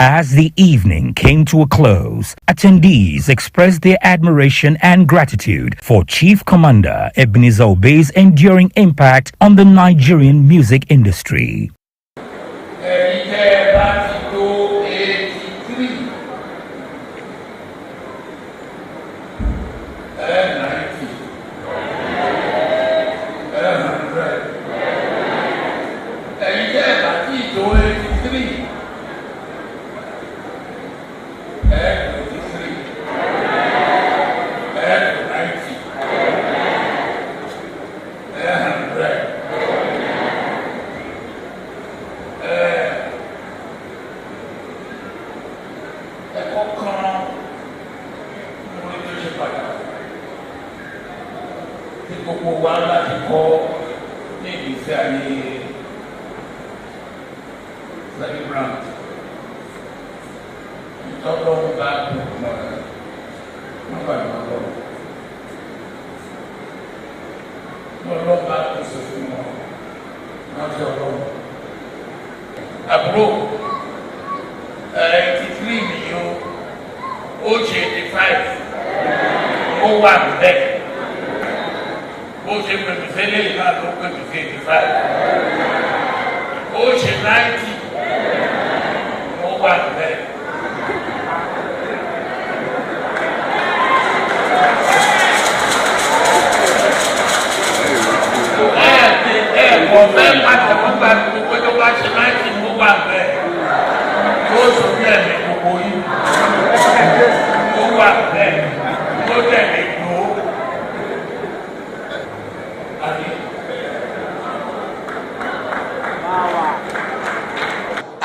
As the evening came to a close, attendees expressed their admiration and gratitude for Chief Commander Ebenezer Obey's enduring impact on the Nigerian music industry.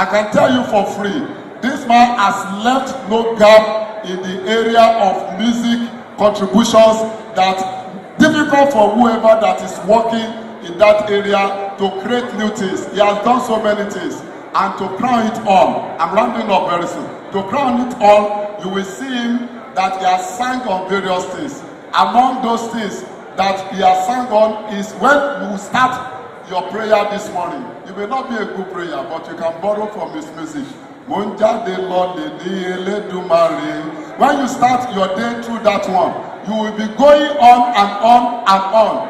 I can tell you for free, this man has left no gap in the area of music contributions that difficult for whoever that is working in that area to create new things. He has done so many things, and to crown it all, I'm rounding up very soon. To crown it all, you will see him that he has sang on various things. Among those things that he has sang on is when you start your prayer this morning. It may not be a good prayer, but you can borrow from his message. When you start your day through that one, you will be going on and on and on.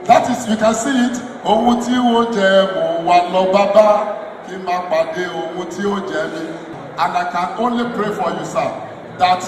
That is, you can see it. And I can only pray for you, sir, that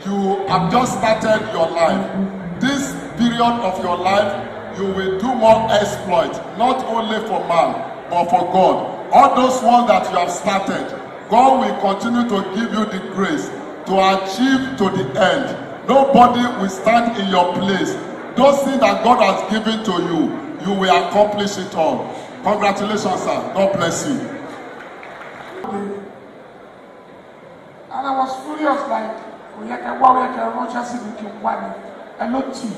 you have just started your life. This period of your life, you will do more exploit, not only for man, but for God. All those ones that you have started, God will continue to give you the grace to achieve to the end. Nobody will stand in your place. Those things that God has given to you, you will accomplish it all. Congratulations, sir. God bless you. And I was furious, like, we had a warrior, and not tea.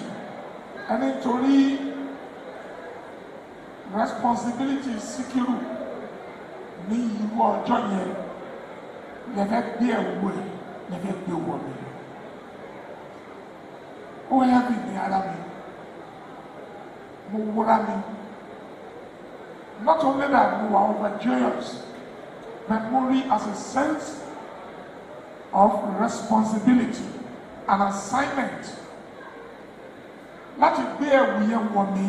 And nítorí responsibility síkírù ní irú ọjọ́ yẹn lẹ́fẹ́ gbé ẹ̀wọ̀ ẹ̀ lẹ́fẹ́ gbé wọ̀ mi. Ó yẹ kí ní ara mi, mo wúra mi. Not only that we were overjoyous, but more as a sense of responsibility and assignment. Láti gbé ẹ̀wù yẹn wọ̀ mí.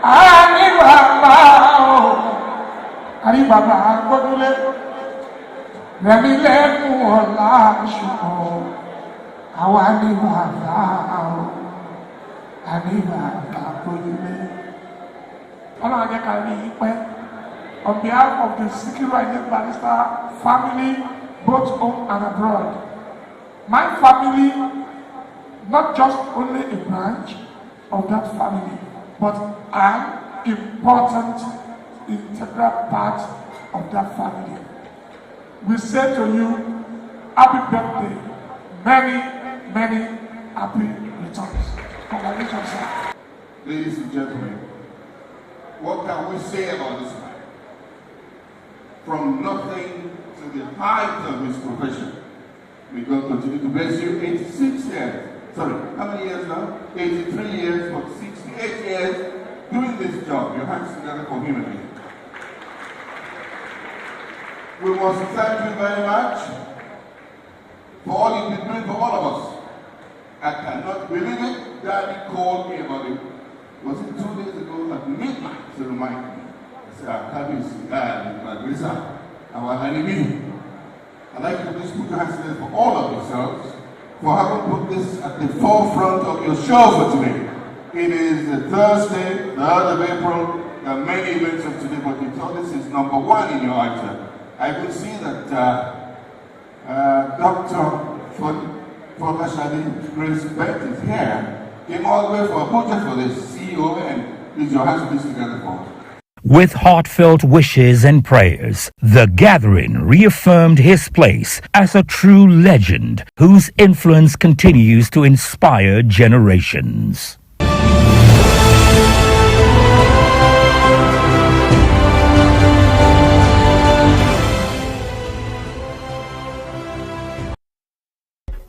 Àní bàbá o, àní bàbá gbọ́dúlé, rẹ̀mí lẹ́kùn ọ̀la ṣùgbọ́n, àwa ní bàbá o, àní bàbá gbọ́dúlé. Ọlọ́run jẹ́ ká rí i pẹ́. On behalf of the Sikiru Ayinde Barrister family, both home and abroad, my family, not just only a branch of that family, but an important, integral part of that family. We say to you, happy birthday, many, many happy returns. Congratulations, sir. Ladies and gentlemen, what can we say about this man? From nothing to the height of his profession. May God continue to bless you. 86 years. Sorry, how many years now? 83 years, but 68 years doing this job. Your hands together for him again. We must thank you very much for all you've been doing for all of us. I cannot believe it. Daddy called me about it. Was it 2 days ago at midnight to remind me? I said, I'm having our enemy. I'd like to just put your hands together for all of yourselves for having put this at the forefront of your show for today. It is Thursday, the 3rd of April. There are many events of today, but you thought this is number 1 in your item. I could see that Dr. Folashade Grace Bent is here. Came all the way from Abuja for this CEO, and use your hands please together for. With heartfelt wishes and prayers, the gathering reaffirmed his place as a true legend whose influence continues to inspire generations.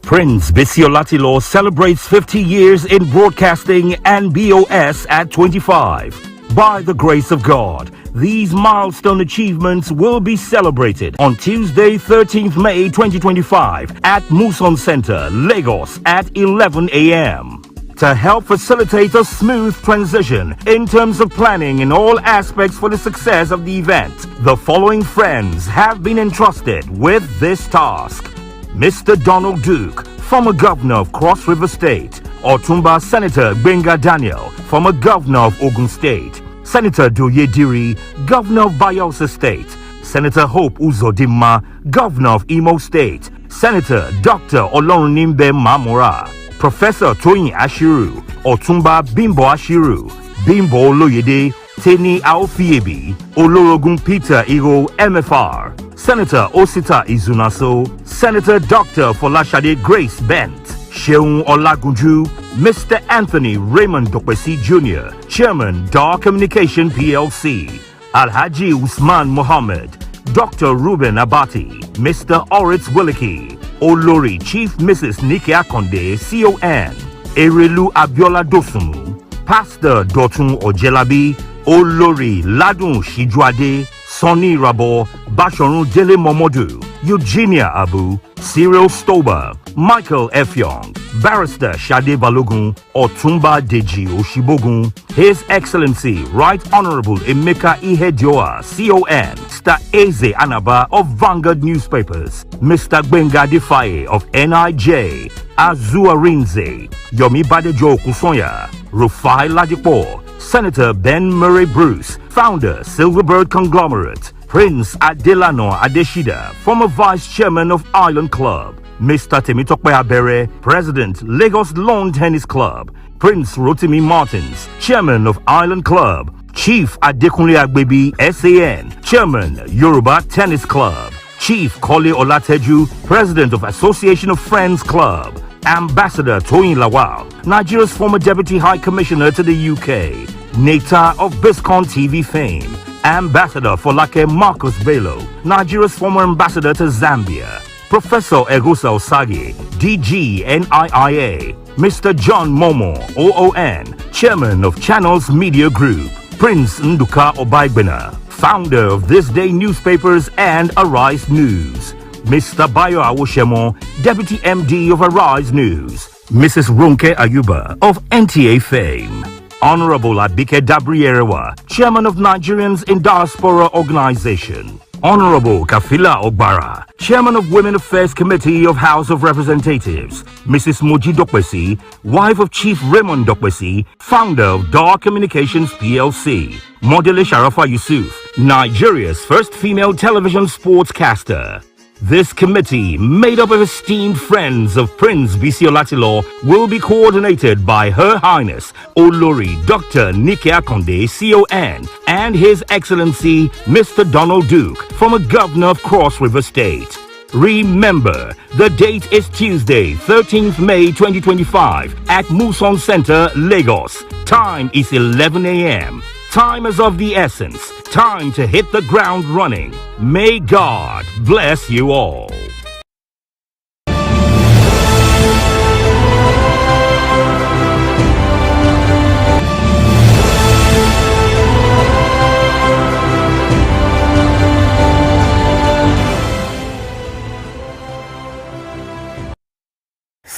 Prince Biscon celebrates 50 years in broadcasting and BOS at 25. By the grace of God, these milestone achievements will be celebrated on Tuesday, 13th May 2025 at Muson Center, Lagos at 11 a.m. To help facilitate a smooth transition in terms of planning in all aspects for the success of the event, the following friends have been entrusted with this task. Mr. Donald Duke, former governor of Cross River State. Otumba Senator Benga Daniel, former governor of Ogun State. Senator Doye Diri, governor of Bayelsa State. Senator Hope Uzodimma, governor of Imo State. Senator Dr. Olorunimbe Mamora. Professor Toyin Ashiru, Otumba Bimbo Ashiru, Bimbo Oloyede, Teni Aofiebi, Olorogun Peter Igo MFR. Senator Osita Izunaso, Senator Dr. Folashade Grace Bent, Sheun Olagunju, Mr. Anthony Raymond Dokwesi Jr., Chairman Dar Communication PLC, Alhaji Usman Mohammed, Dr. Ruben Abati, Mr. Oritz Williki, Olori Chief Mrs. Nike Akonde, CON, Erelu Abiola Dosumu, Pastor Dotun Ojelabi, Olori Ladun Shijuade, Sonny Rabo, Bashorun Dele Momodu, Eugenia Abu, Cyril Stober, Michael Efyong, Barrister Shade Balogun, Otumba Deji Oshibogun, His Excellency Right Honorable Emeka Ihedioa, CON, Mr. Eze Anaba of Vanguard Newspapers, Mr. Gbenga Defaye of NIJ, Azua Rinze, Yomi Badejo Kusonya, Rufai Ladipo, Senator Ben Murray Bruce, founder Silverbird Conglomerate, Prince Adelano Adeshida, former Vice Chairman of Island Club, Mr. Temitope Abere, President Lagos Lawn Tennis Club, Prince Rotimi Martins, Chairman of Island Club, Chief Adekunle Agbebi SAN, Chairman Yoruba Tennis Club, Chief Kole Olateju, President of Association of Friends Club, Ambassador Toyin Lawal, Nigeria's former Deputy High Commissioner to the UK, Nata of Biscon TV fame, Ambassador Folake Marcus Bello, Nigeria's former ambassador to Zambia, Professor Egusa Osagi, DG NIIA, Mr. John Momo, OON, Chairman of Channels Media Group, Prince Nduka Obaigbena, founder of This Day Newspapers and Arise News, Mr. Bayo Awoshemo, Deputy MD of Arise News, Mrs. Ronke Ayuba of NTA fame, Honorable Abike Dabrierewa, Chairman of Nigerians in Diaspora Organization, Honorable Kafila Ogbara, Chairman of Women Affairs Committee of House of Representatives, Mrs. Moji Dokwesi, wife of Chief Raymond Dokwesi, founder of Dar Communications PLC, Modele Sharafa Yusuf, Nigeria's first female television sportscaster. This committee, made up of esteemed friends of Prince Biscon, will be coordinated by Her Highness Olori Dr. Nike Akonde, CON, and His Excellency Mr. Donald Duke, former Governor of Cross River State. Remember, the date is Tuesday, 13th May 2025 at Muson Center, Lagos. Time is 11 a.m. Time is of the essence. Time to hit the ground running. May God bless you all.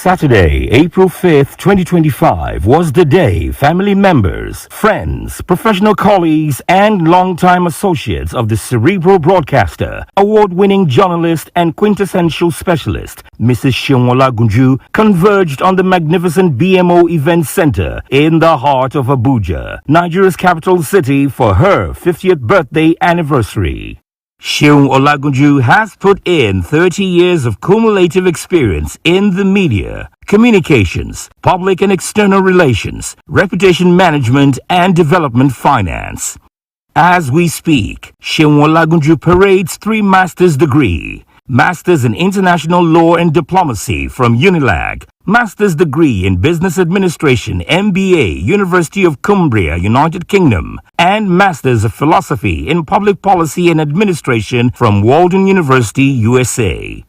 Saturday, April 5th, 2025 was the day family members, friends, professional colleagues, and longtime associates of the cerebral broadcaster, award-winning journalist and quintessential specialist, Mrs. Seun Gunju, converged on the magnificent BMO Event Center in the heart of Abuja, Nigeria's capital city, for her 50th birthday anniversary. Seun Olagunju has put in 30 years of cumulative experience in the media, communications, public and external relations, reputation management, and development finance. As we speak, Seun Olagunju parades 3 master's degree. Master's in International Law and Diplomacy from UNILAG, Master's degree in Business Administration, MBA, University of Cumbria, United Kingdom, and Master's of Philosophy in Public Policy and Administration from Walden University, USA.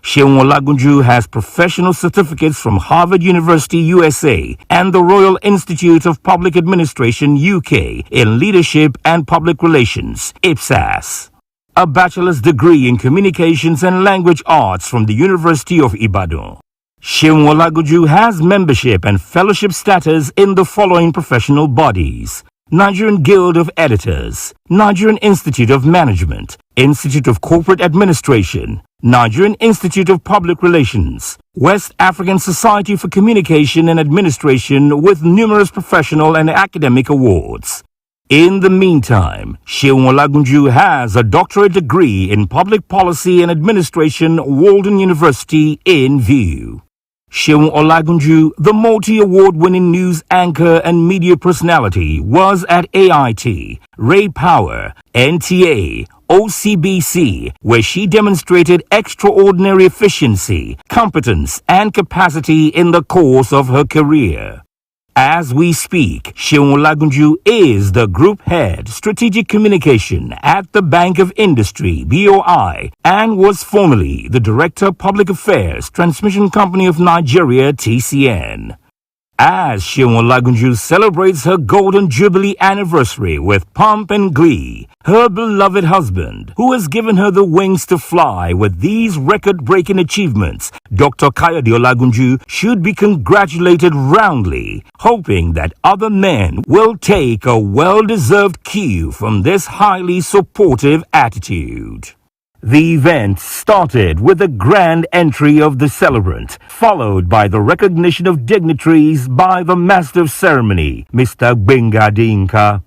Seun Olagunju has professional certificates from Harvard University, USA, and the Royal Institute of Public Administration, UK, in Leadership and Public Relations, IPSAS. A bachelor's degree in Communications and Language Arts from the University of Ibadan. Seun Olagunju has membership and fellowship status in the following professional bodies: Nigerian Guild of Editors, Nigerian Institute of Management, Institute of Corporate Administration, Nigerian Institute of Public Relations, West African Society for Communication and Administration, with numerous professional and academic awards. In the meantime, Seun Olagunju has a doctorate degree in Public Policy and Administration, Walden University, in view. Seun Olagunju, the multi-award-winning news anchor and media personality, was at AIT, Ray Power, NTA, OCBC, where she demonstrated extraordinary efficiency, competence, and capacity in the course of her career. As we speak, Seun Olagunju is the Group Head, Strategic Communication at the Bank of Industry, BOI, and was formerly the Director, Public Affairs, Transmission Company of Nigeria, TCN. As Seun Olagunju celebrates her Golden Jubilee anniversary with pomp and glee, her beloved husband, who has given her the wings to fly with these record-breaking achievements, Dr. Kayode Olagunju, should be congratulated roundly, hoping that other men will take a well-deserved cue from this highly supportive attitude. The event started with a grand entry of the celebrant, followed by the recognition of dignitaries by the Master of Ceremony, Mr. Gbenga Adeyinka.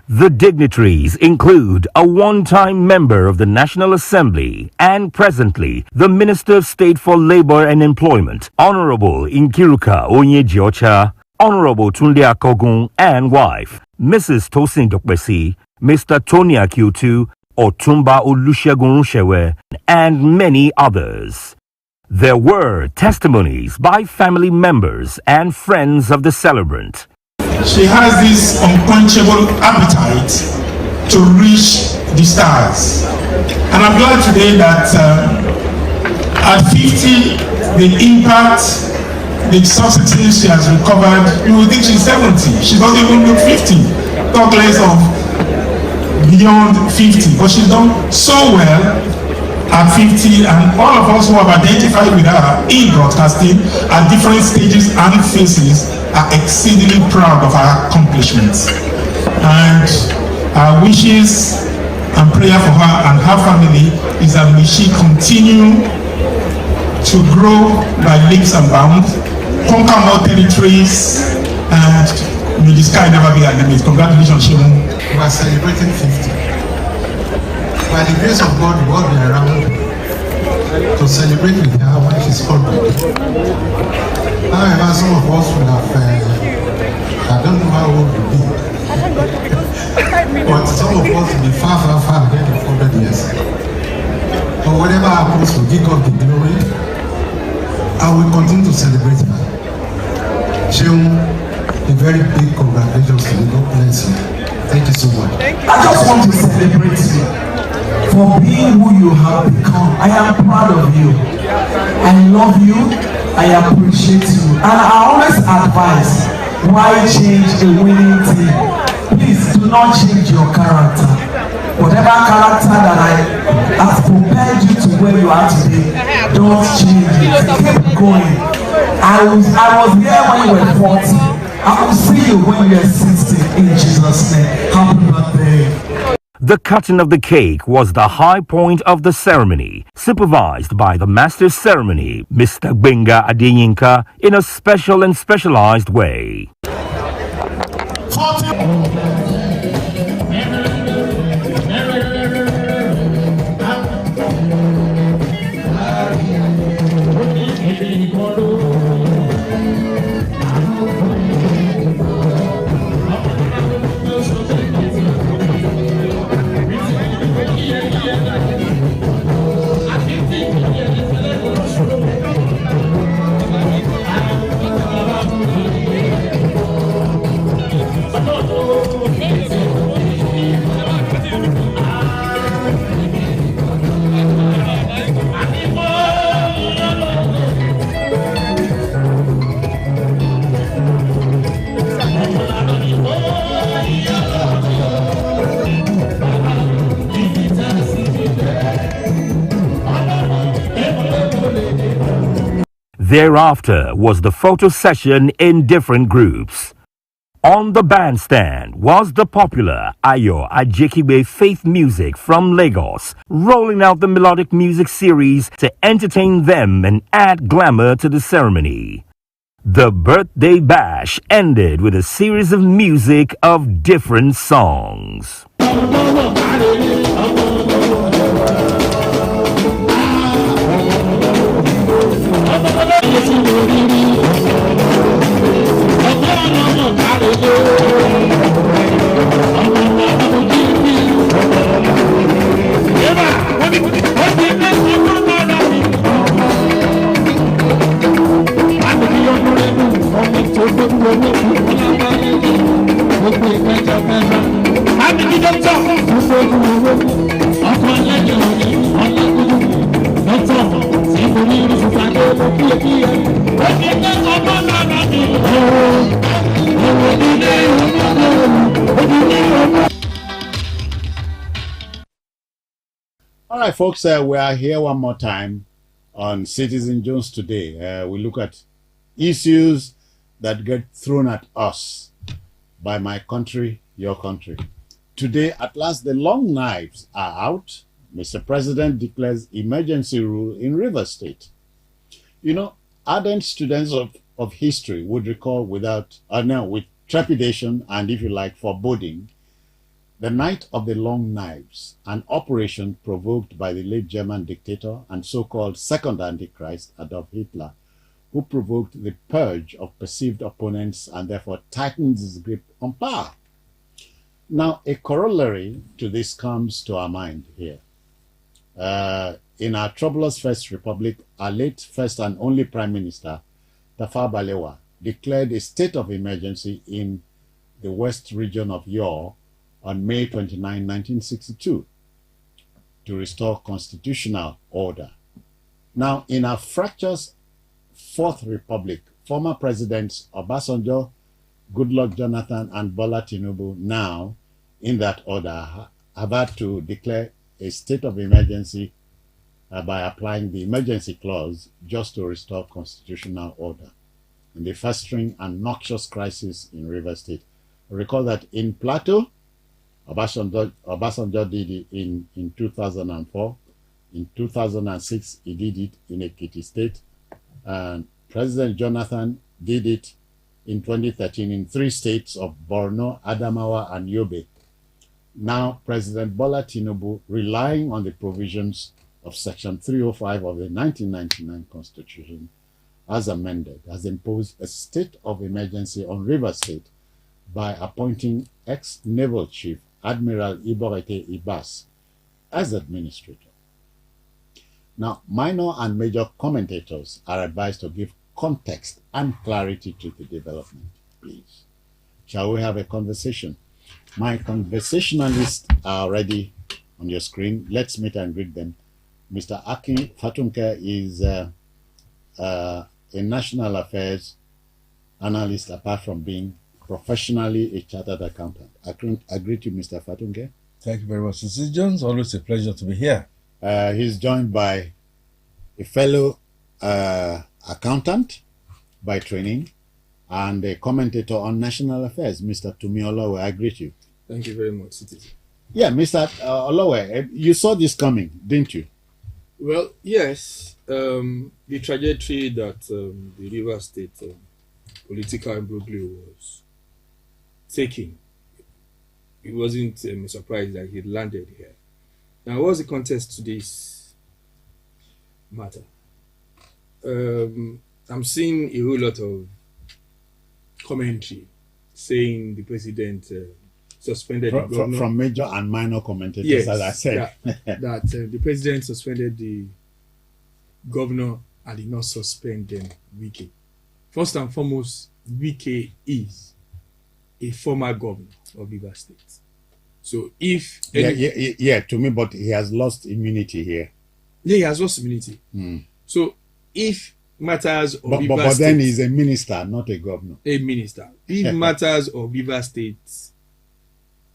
The dignitaries include a one-time member of the National Assembly and presently the Minister of State for Labor and Employment, Honorable Nkiruka Onyejiocha, Honorable Tunde Akogun and wife, Mrs. Tosin Dokbesi, Mr. Tony Akyutu, Otumba Olusegun Runsewe, and many others. There were testimonies by family members and friends of the celebrant. She has this unquenchable appetite to reach the stars. And I'm glad today that at 50, the impact, the successes she has recovered, you will think she's 70. She doesn't even look 50. Talk less of beyond 50. But she's done so well at 50, and all of us who have identified with her in broadcasting at different stages and phases are exceedingly proud of her accomplishments. And our wishes and prayer for her and her family is that may she continue to grow by leaps and bounds, conquer more territories, and May the sky never be our limit. Congratulations, Shemun. We are celebrating 50. By the grace of God, we all be around to celebrate with her when she's called back. However, some of us will have, I don't know how old we'll be, but some of us will be far ahead of 100 years. But whatever happens, we give God the glory, and we continue to celebrate her. Sheung, a very big congratulations to you. God bless you. Thank you so much. I just want to celebrate you for being who you have become. I am proud of you. I love you. I appreciate you. And I always advise, why change a winning team? Please do not change your character. Whatever character that has prepared you to where you are today, don't change it. Keep going. I was here when you were 40. I will see you when you are 60 in Jesus' name. Happy birthday. The cutting of the cake was the high point of the ceremony, supervised by the master ceremony, Mr. Gbenga Adeyinka, in a special and specialized way. Thereafter was the photo session in different groups. On the bandstand was the popular Ayo Ajekibe Faith Music from Lagos, rolling out the melodic music series to entertain them and add glamour to the ceremony. The birthday bash ended with a series of music of different songs. All right, folks, we are here one more time on Citizen Jones today. We look at issues that get thrown at us by my country, your country. Today, at last, the long knives are out. Mr. President declares emergency rule in Rivers State. You know, ardent students of history would recall with trepidation and, if you like, foreboding, the Night of the Long Knives, an operation provoked by the late German dictator and so-called second Antichrist, Adolf Hitler, who provoked the purge of perceived opponents and therefore tightened his grip on power. Now, a corollary to this comes to our mind here. In our troublous First Republic, our late first and only Prime Minister, Tafawa Balewa, declared a state of emergency in the West region of Yor on May 29, 1962, to restore constitutional order. Now, in our fractious Fourth Republic, former presidents Obasanjo, Goodluck Jonathan, and Bola Tinubu, now in that order, have had to declare a state of emergency by applying the emergency clause just to restore constitutional order in the festering and noxious crisis in Rivers State. Recall that in Plateau, Obasanjo did it in 2004. In 2006, he did it in Ekiti State. And President Jonathan did it in 2013 in 3 states of Borno, Adamawa, and Yobe. Now, President Bola Tinubu, relying on the provisions of Section 305 of the 1999 Constitution, as amended, has imposed a state of emergency on Rivers State by appointing ex-Naval Chief Admiral Iborete Ibas as administrator. Now, minor and major commentators are advised to give context and clarity to the development, please. Shall we have a conversation? My conversationalists are already on your screen. Let's meet and greet them. Mr. Akin Fatunke is a national affairs analyst, apart from being professionally a chartered accountant. I greet you, Mr. Fatunke. Thank you very much, Mr. Jones. Always a pleasure to be here. He's joined by a fellow accountant by training and a commentator on national affairs, Mr. Tumi Olowe. I greet you. Thank you very much, Citizen. Yeah, Mr. Olowe, you saw this coming, didn't you? Well, yes. The trajectory that the Rivers State political imbroglio was taking, it wasn't a surprise that he landed here. Now, what's the context to this matter? I'm seeing a whole lot of commentary saying the president suspended the governor. From major and minor commentators, yes, as I said. that the president suspended the governor and did not suspend Wike. First and foremost, Wike is a former governor of Rivers State. So if... Yeah, to me, but he has lost immunity here. Yeah, he has lost immunity. So if matters of Rivers but State... then he's a minister, not a governor. A minister. If matters of Rivers State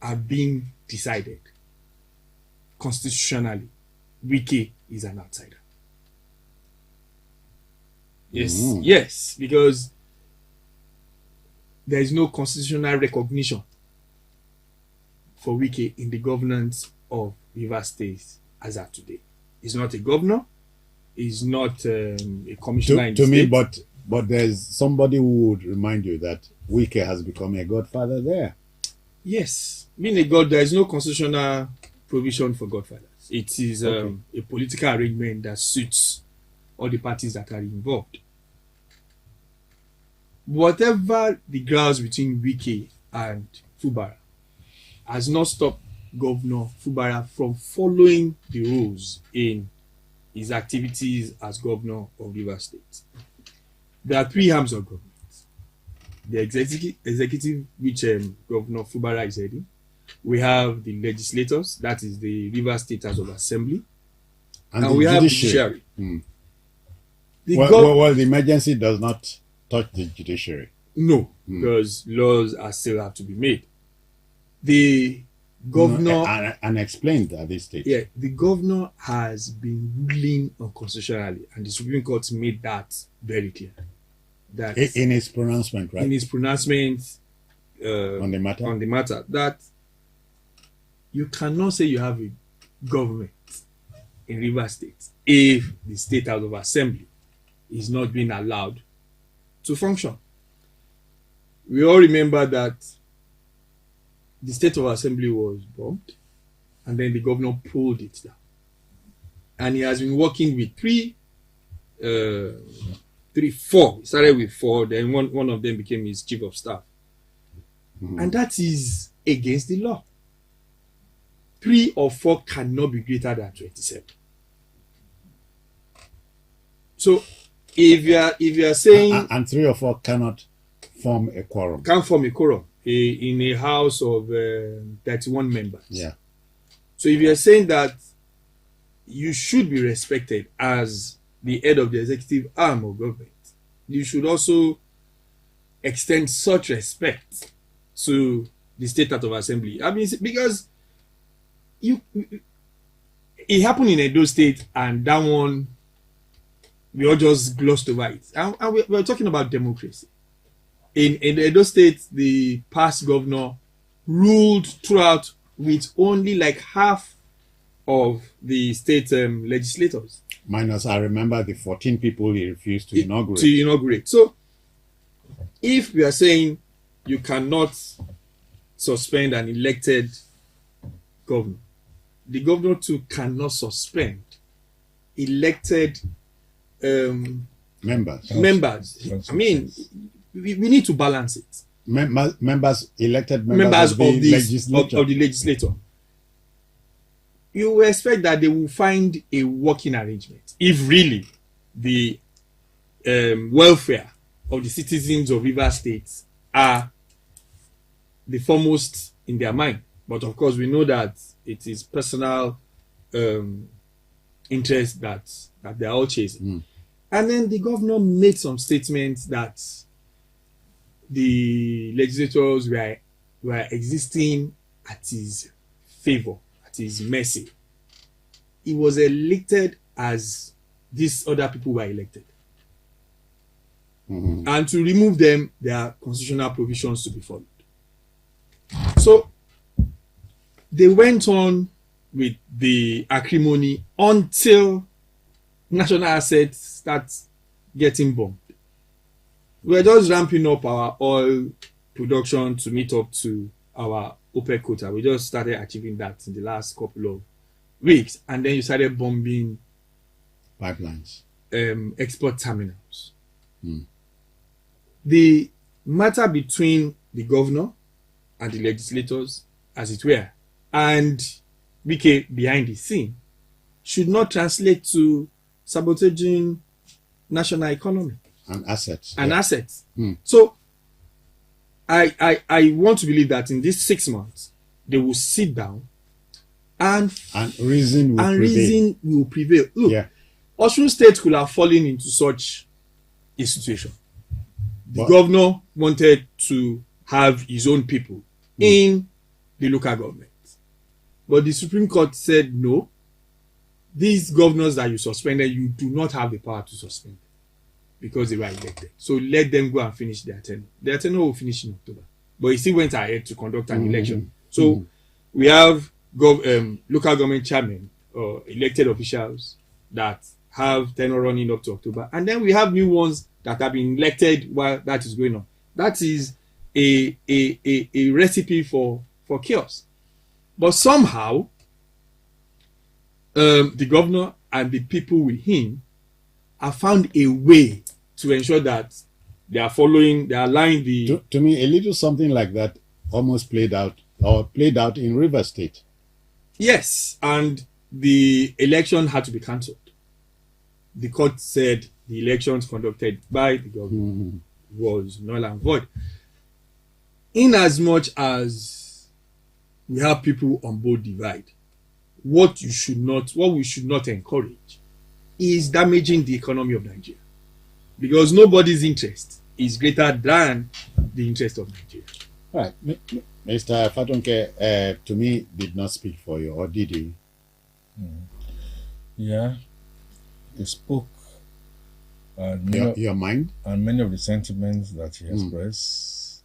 are being decided constitutionally, Wike is an outsider. Yes, yes, because there is no constitutional recognition for Wike in the governance of Rivers State as of today. He's not a governor. He's not a commissioner in the state. To me, but there's somebody who would remind you that Wike has become a godfather there. Yes, being a god, there is no constitutional provision for godfathers. It is a political arrangement that suits all the parties that are involved. Whatever the grounds between Wike and Fubara has not stopped Governor Fubara from following the rules in his activities as governor of Rivers State. There are 3 arms of government. The executive, which Governor Fubara is heading. We have the legislators, that is the Rivers State House of Assembly. And we have the judiciary. Well, the emergency does not touch the judiciary. No, because laws are still have to be made. The governor... Unexplained at this stage. Yeah, the governor has been ruling unconstitutionally, and the Supreme Court made that very clear. That in his pronouncement, right? In his pronouncement on the matter, that you cannot say you have a government in Rivers State if the State House of Assembly is not being allowed to function. We all remember that the State of Assembly was bombed, and then the governor pulled it down. And he has been working with 4. He started with 4, then one of them became his chief of staff. And that is against the law. 3 or 4 cannot be greater than 27. So if you are saying... And 3 or 4 cannot form a quorum. Can't form a quorum in a house of 31 members. Yeah. So if you are saying that you should be respected as the head of the executive arm of government, you should also extend such respect to the State House of Assembly. I mean, because it happened in Edo State, and that one, we all just glossed over it. And we're talking about democracy. In Edo State, the past governor ruled throughout with only like half of the state legislators. Minus, I remember the 14 people he refused to inaugurate. So, if we are saying you cannot suspend an elected governor, the governor too cannot suspend elected Members. I mean, we need to balance it. Elected members of the legislature. Of the legislature. You will expect that they will find a working arrangement if really the welfare of the citizens of Rivers State are the foremost in their mind. But of course, we know that it is personal interest that they are all chasing. And then the governor made some statements that the legislators were existing at his favor, at his mercy. He was elected as these other people were elected. And to remove them, there are constitutional provisions to be followed. So they went on with the acrimony until national assets start getting bombed. We're just ramping up our oil production to meet up to our OPEC quota. We just started achieving that in the last couple of weeks. And then you started bombing pipelines, export terminals. The matter between the governor and the legislators, as it were, and BK behind the scene should not translate to sabotaging national economy and assets. So I want to believe that in these 6 months they will sit down and reason will prevail. Look, Osun State could have fallen into such a situation. The governor wanted to have his own people in the local government. But the Supreme Court said, no, these governors that you suspended, you do not have the power to suspend because they were elected. So let them go and finish their tenure. Their tenure will finish in October. But he still went ahead to conduct an election. So we have local government chairmen or elected officials that have tenure running up to October. And then we have new ones that have been elected while that is going on. That is a recipe for chaos. But somehow, the governor and the people with him have found a way to ensure that they are aligning the... To me, a little something like that almost played out in Rivers State. Yes, and the election had to be cancelled. The court said the elections conducted by the government was null and void. In as much as we have people on both divide, what we should not encourage is damaging the economy of Nigeria, because nobody's interest is greater than the interest of Nigeria. Right, Mr. Fatonke, to me, did not speak for you, or did he? Yeah, he spoke. Your mind? And many of the sentiments that he expressed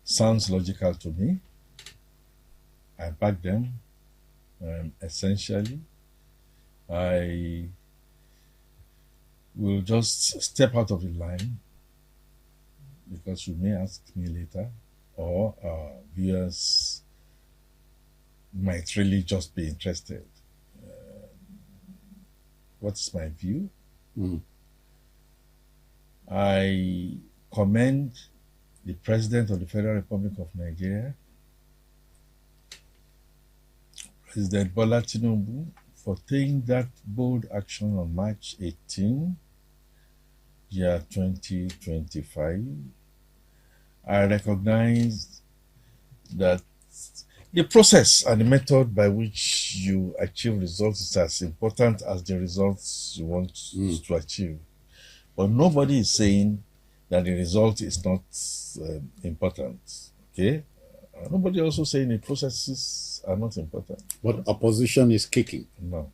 sounds logical to me. I back them. Essentially, I will just step out of the line because you may ask me later, or viewers might really just be interested. What is my view? I commend the President of the Federal Republic of Nigeria, President Bola Tinubu, for taking that bold action on March 18, year 2025. I recognize that the process and the method by which you achieve results is as important as the results you want to achieve. But nobody is saying that the result is not important. Okay? Nobody also saying the processes are not important. But opposition is kicking. No.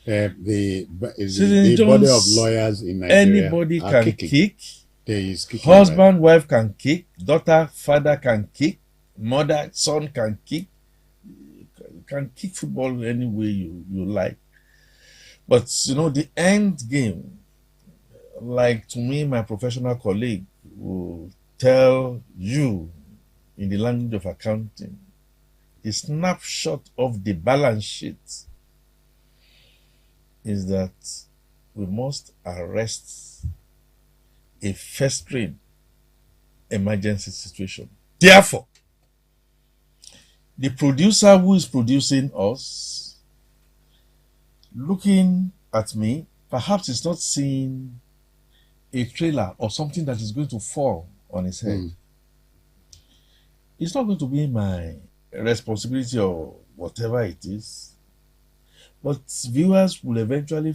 The body of lawyers in Nigeria anybody can kicking. Kick. There is kicking. Husband, wife can kick. Daughter, father can kick. Mother, son can kick. You can kick football any way you like. But, the end game, like to me, my professional colleague will tell you in the language of accounting, a snapshot of the balance sheet is that we must arrest a festering emergency situation. Therefore, the producer who is producing us, looking at me, perhaps is not seeing a trailer or something that is going to fall on his head. It's not going to be my responsibility or whatever it is. But viewers will eventually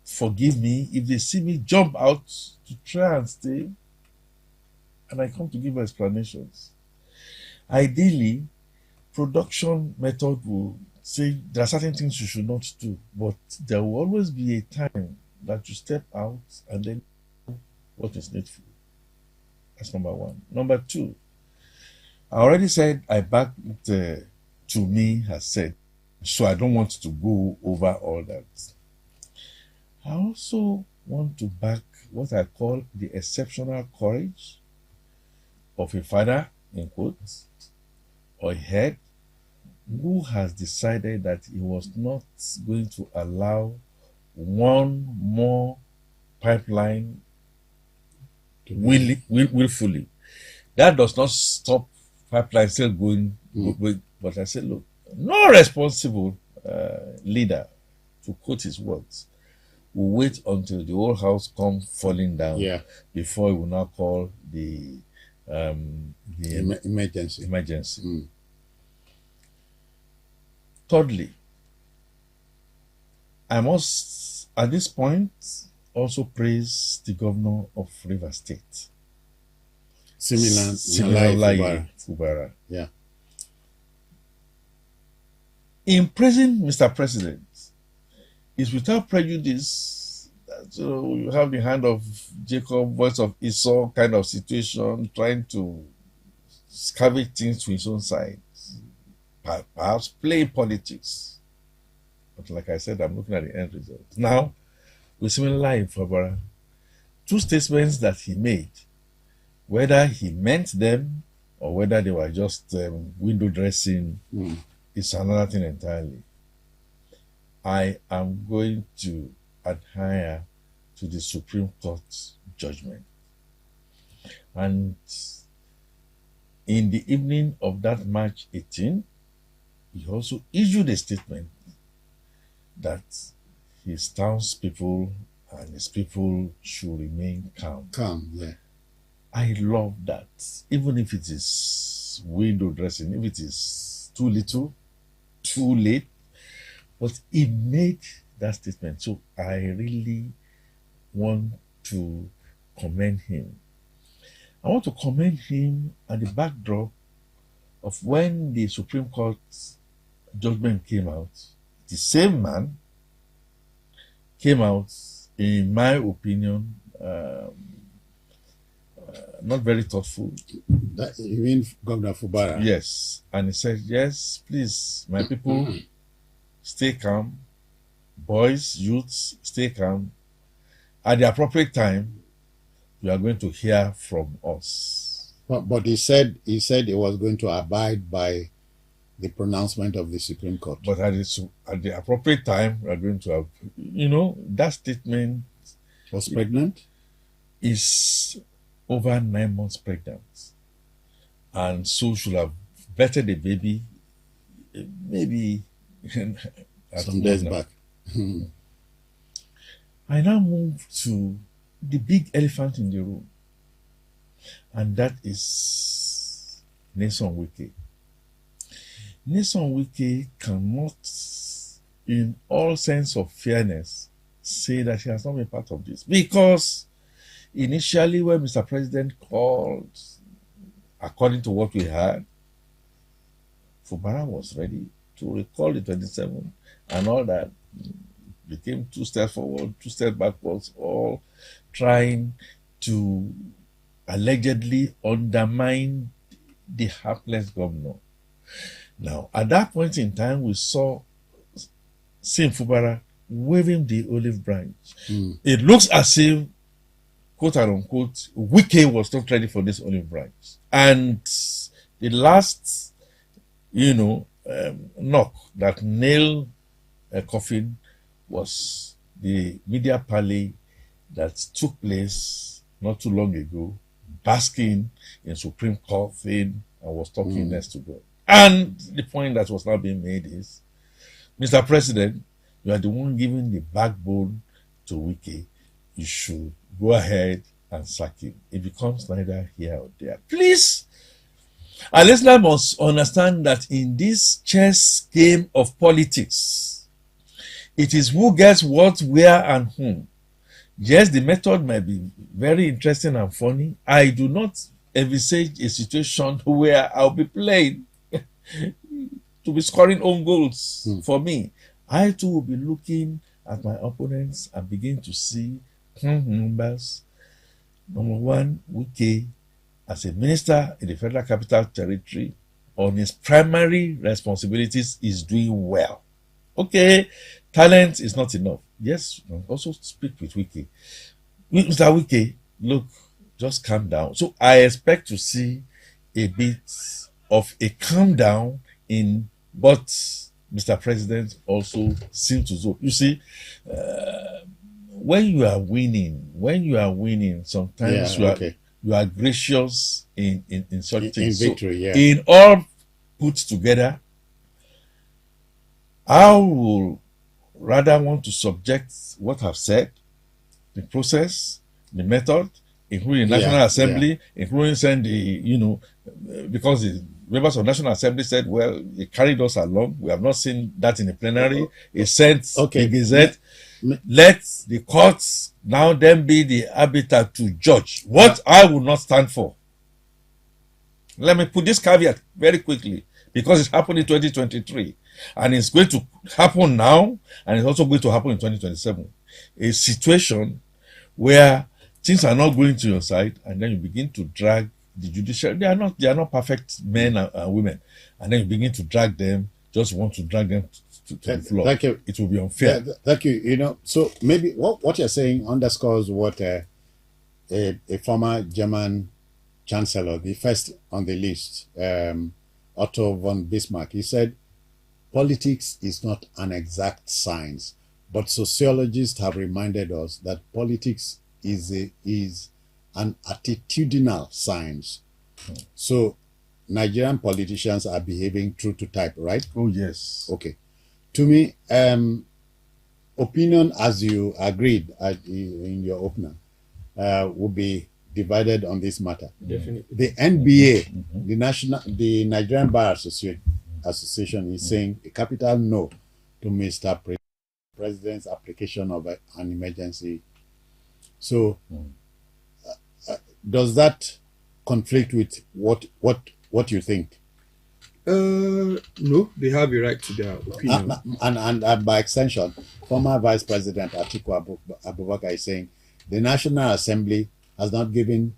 forgive me if they see me jump out to try and stay, and I come to give explanations. Ideally, production method will say there are certain things you should not do, but there will always be a time that you step out and then do what is needful. That's number one. Number two, I already said I back what to me has said, so I don't want to go over all that. I also want to back what I call the exceptional courage of a father, in quotes, or a head who has decided that he was not going to allow one more pipeline willfully. That does not stop pipeline still going, but I said, look, no responsible leader, to quote his words, will wait until the whole house come falling down before he will now call the emergency. Thirdly, I must at this point also praise the governor of Rivers State, Similar Fubara. Yeah. In praising Mr. President, is without prejudice. So you have the hand of Jacob, voice of Esau kind of situation, trying to scavenge things to his own side, perhaps play politics. But like I said, I'm looking at the end result. Now, with similar in February, two statements that he made, whether he meant them or whether they were just window dressing, is another thing entirely. I am going to adhere to the Supreme Court's judgment. And in the evening of that March 18, he also issued a statement that his townspeople and his people should remain calm. Calm, yeah. I love that. Even if it is window dressing, if it is too little, too late, but he made that statement. So I really want to commend him. I want to commend him at the backdrop of when the Supreme Court's judgment came out. The same man came out, in my opinion, not very thoughtful. You mean Governor Fubara? Yes. And he said, yes, please, my people, stay calm. Boys, youths, stay calm. At the appropriate time, you are going to hear from us. But he said he was going to abide by the pronouncement of the Supreme Court. But at the appropriate time, we are going to have, that statement was pregnant? Is over 9 months pregnant. And so should have bettered the baby maybe some days back. I now move to the big elephant in the room, and that is Nyesom Wike. Nyesom Wike cannot, in all sense of fairness, say that he has not been part of this, because initially when Mr. President called, according to what we heard, Fubara was ready to recall the 27 and all that. Became 2 steps forward, 2 steps backwards, all trying to allegedly undermine the hapless governor. Now, at that point in time, we saw Sim Fubara waving the olive branch. It looks as if quote and unquote, Wike was not ready for this olive branch. And the last, knock that nailed a coffin was the media parley that took place not too long ago, basking in Supreme Court thing and was talking next to God. And the point that was now being made is, Mr. President, you are the one giving the backbone to Wike. You should go ahead and sack him. It becomes neither here or there. Please, our listener must understand that in this chess game of politics, it is who gets what, where, and whom. Yes, the method might be very interesting and funny. I do not envisage a situation where I'll be playing to be scoring own goals for me. I too will be looking at my opponents and begin to see numbers. Number one, Wike, as a minister in the Federal Capital Territory, on his primary responsibilities, is doing well. Okay, talent is not enough. Yes, also speak with Wike. Mr. Wike, look, just calm down. So I expect to see a bit of a calm down in what Mr. President also seems to do. You see, when you are winning, sometimes you are gracious in such things. In victory, so, in all put together, I will rather want to subject what I've said, the process, the method, including National Assembly, including send the, because the members of National Assembly said, well, it carried us along. We have not seen that in the plenary. It sent the Gazette. Let the courts now then be the arbiter to judge. What I will not stand for. Let me put this caveat very quickly, because it happened in 2023. And it's going to happen now, and it's also going to happen in 2027. A situation where things are not going to your side, and then you begin to drag the judiciary. They are not perfect men and women, and then you begin to drag them. Just want to drag them to the floor. Thank you. It will be unfair. Thank you. So maybe what you're saying underscores what a former German chancellor, the first on the list, Otto von Bismarck, he said, politics is not an exact science, but sociologists have reminded us that politics is an attitudinal science. So Nigerian politicians are behaving true to type, right? Oh, yes. Okay. To me, opinion, as you agreed in your opener, will be divided on this matter. Definitely. The NBA, the Nigerian Bar Association is saying a capital no to Mr. President's application of an emergency. So, does that conflict with what you think? No, they have a right to their opinion. And by extension, former Vice President Atiku Abubakar is saying the National Assembly has not given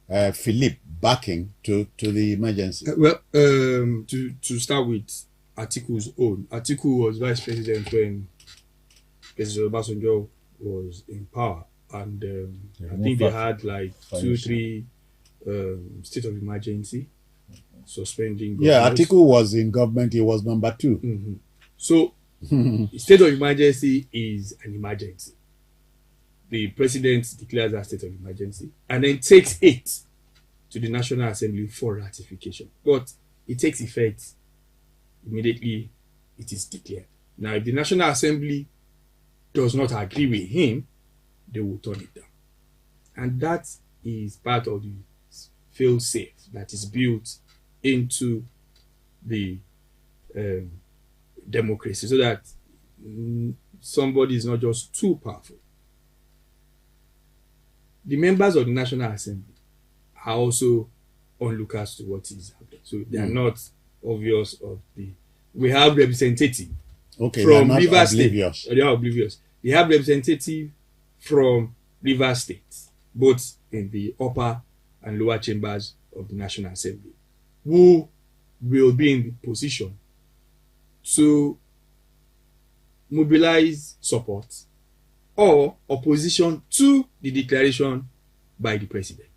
Philip backing to the emergency. To start with Atiku's own. Atiku was Vice President when President Obasanjo was in power, and I think they had like 2-3 state of emergency, suspending governors. Yeah, Atiku was in government. He was number 2. Mm-hmm. So, state of emergency is an emergency. The president declares that state of emergency and then takes it to the National Assembly for ratification. But it takes effect immediately it is declared. Now, if the National Assembly does not agree with him, they will turn it down. And that is part of the fail-safe that is built into the democracy, so that somebody is not just too powerful. The members of the National Assembly are also onlookers to what is happening. So they are not obvious of the... We have representative from Rivers State. They are oblivious. They have representative from Rivers State, both in the upper and lower chambers of the National Assembly, who will be in the position to mobilize support or opposition to the declaration by the president.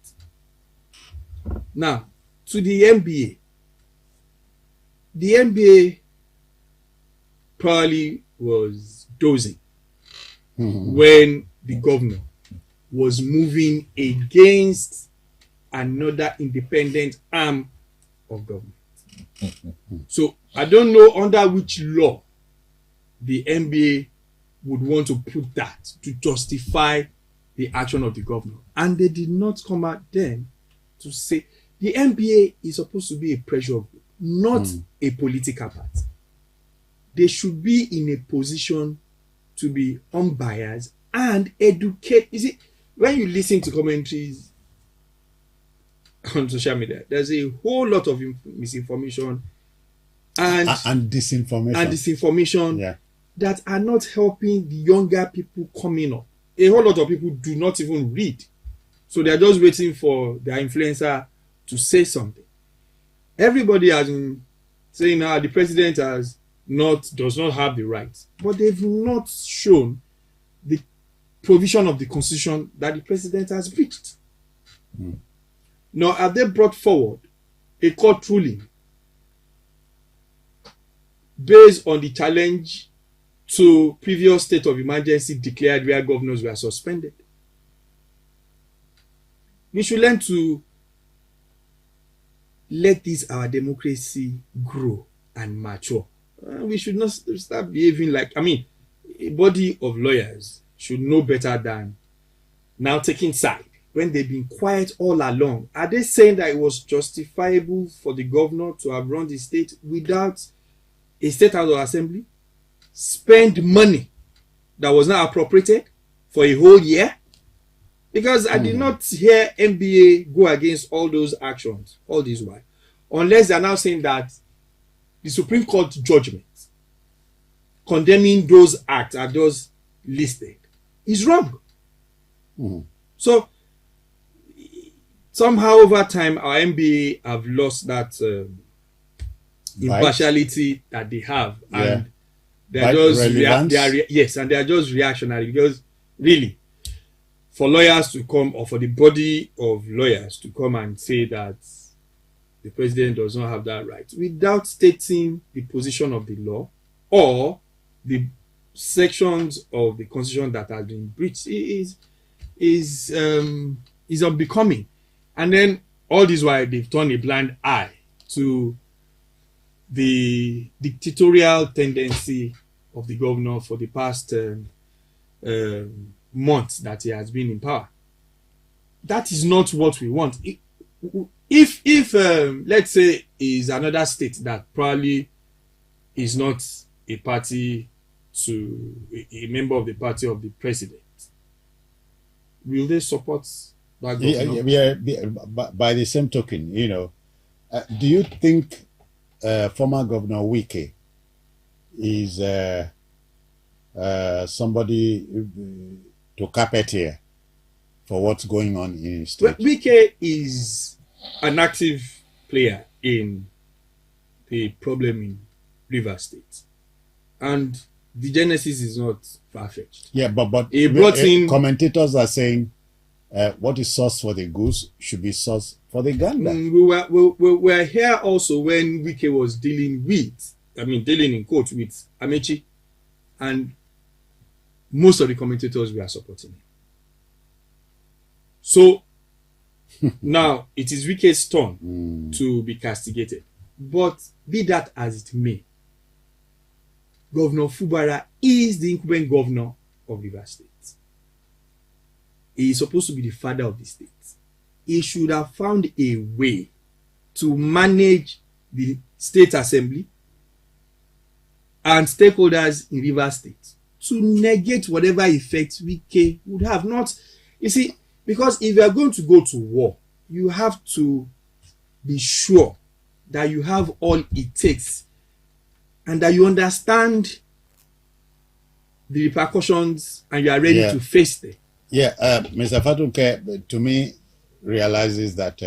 Now, to the NBA. The NBA probably was dozing when the governor was moving against another independent arm of government. So I don't know under which law the NBA would want to put that to justify the action of the governor. And they did not come out then to say the NBA is supposed to be a pressure group, not a political party. They should be in a position to be unbiased and educate. You see, when you listen to commentaries on social media, there's a whole lot of misinformation and disinformation that are not helping the younger people coming up. A whole lot of people do not even read. So they're just waiting for their influencer to say something. Everybody has been saying now the president does not have the right, but they've not shown the provision of the constitution that the president has breached. Now, have they brought forward a court ruling based on the challenge to previous state of emergency declared where governors were suspended? We should learn to let this our democracy grow and mature. We should not start behaving like, a body of lawyers should know better than now taking side when they've been quiet all along. Are they saying that it was justifiable for the governor to have run the state without a state house of assembly, spend money that was not appropriated for a whole year? Because I did not hear NBA go against all those actions all this while, unless they are now saying that the Supreme Court judgment condemning those acts are just listed is wrong. So somehow over time our NBA have lost that impartiality that they have, and they're just and they're just reactionary. Because really, for lawyers to come, or for the body of lawyers to come and say that the president does not have that right without stating the position of the law or the sections of the constitution that has been breached is unbecoming. And then all this while they've turned a blind eye to the dictatorial tendency of the governor for the past months that he has been in power. That is not what we want. If let's say is another state that probably is not a party to a member of the party of the president, will they support that governor? By the same token, do you think former Governor Wike is somebody to carpet here for what's going on in his state? Well, Wike is an active player in the problem in Rivers State, and the genesis is not far-fetched. Yeah, but he brought in commentators are saying what is sauce for the goose should be sauce for the gander. We were here also when Wike was dealing in court with Amechi, and most of the commentators were supporting him. So now it is Wike's turn to be castigated. But be that as it may, Governor Fubara is the incumbent governor of Rivers State. He is supposed to be the father of the state. He should have found a way to manage the state assembly and stakeholders in Rivers State to negate whatever effect Wike would have. Not, you see, because if you are going to go to war, you have to be sure that you have all it takes and that you understand the repercussions and you are ready to face them. Mr. Fatunke, to me, realizes that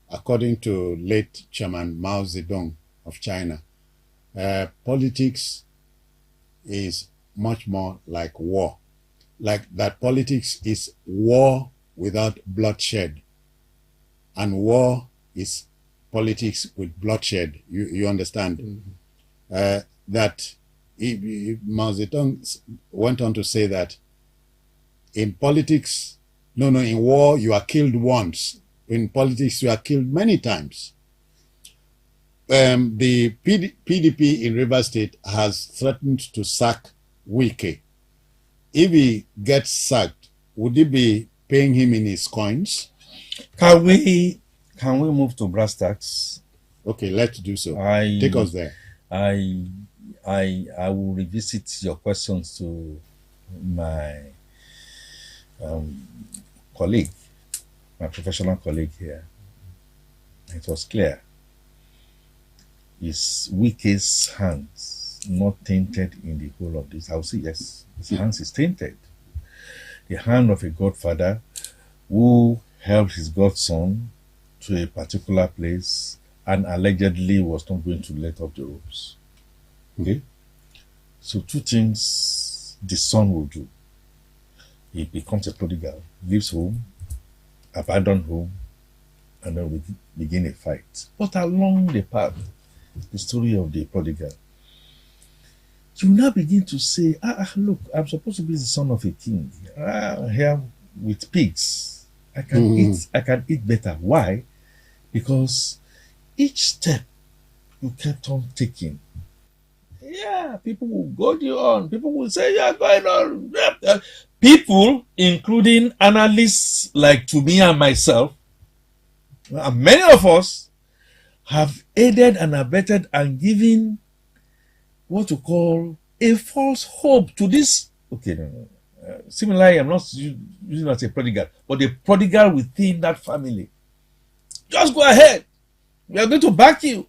according to late Chairman Mao Zedong of China, politics is much more like war. Like that politics is war without bloodshed. And war is politics with bloodshed. You understand? That Mao Zedong went on to say that in politics, in war, you are killed once. In politics, you are killed many times. The PDP in Rivers State has threatened to sack Wike. If he gets sacked, would he be paying him in his coins? Can we move to brass tacks? Okay, let's do so. Take us there. I will revisit your questions to my colleague, my professional colleague here. It was clear. Is Wike's hands not tainted in the whole of this? I will say yes, his hands is tainted. The hand of a godfather who helped his godson to a particular place and allegedly was not going to let off the ropes. Okay? So two things the son will do. He becomes a prodigal, leaves home, abandons home, and then we begin a fight. But along the path, the story of the prodigal, you now begin to say, look, I'm supposed to be the son of a king. Here with pigs. I can eat better. Why? Because each step you kept on taking, people will goad you on. People will say, you're going on. People, including analysts like to me and myself, and many of us, have aided and abetted and given what to call a false hope to this. Okay, no. Similarly, I'm not using as a prodigal, but a prodigal within that family. Just go ahead. We are going to back you.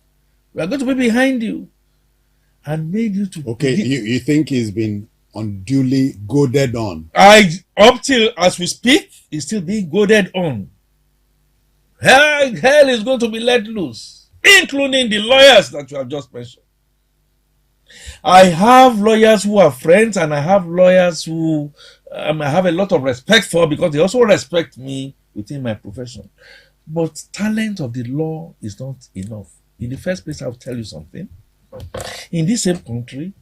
We are going to be behind you. And made you to... Okay, you think he's been unduly goaded on? Up till as we speak, he's still being goaded on. Hell is going to be let loose, including the lawyers that you have just mentioned. I have lawyers who are friends, and I have lawyers who I have a lot of respect for because they also respect me within my profession. But talent of the law is not enough. In the first place, I'll tell you something. In this same country,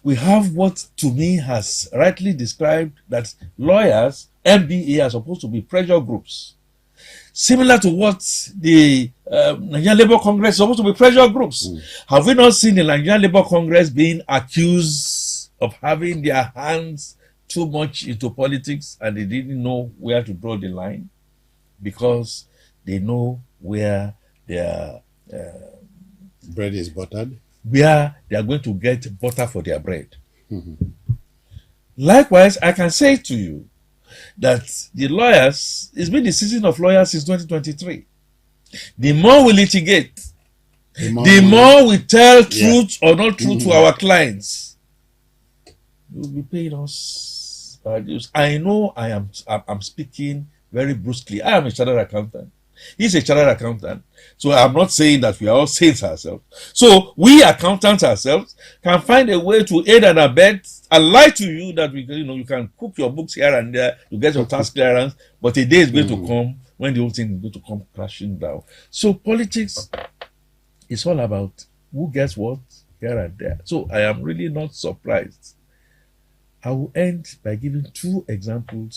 we have what to me has rightly described that lawyers, MBA, are supposed to be pressure groups. Similar to what the Nigerian Labour Congress is supposed to be pressure groups. Have we not seen the Nigerian Labour Congress being accused of having their hands too much into politics and they didn't know where to draw the line? Because they know where their bread is buttered, where they are going to get butter for their bread. Likewise, I can say to you that the lawyers, it's been the season of lawyers since 2023. The more we litigate, the more we tell truth or not truth to our clients, you will be paying us dues. I know I'm speaking very brusquely. I am a chartered accountant. He's a chartered accountant. So I'm not saying that we are all saints ourselves. So we accountants ourselves can find a way to aid and abet and lie to you that you can cook your books here and there to get your tax clearance, but a day is going to come when the whole thing is going to come crashing down. So politics is all about who gets what here and there. So I am really not surprised. I will end by giving two examples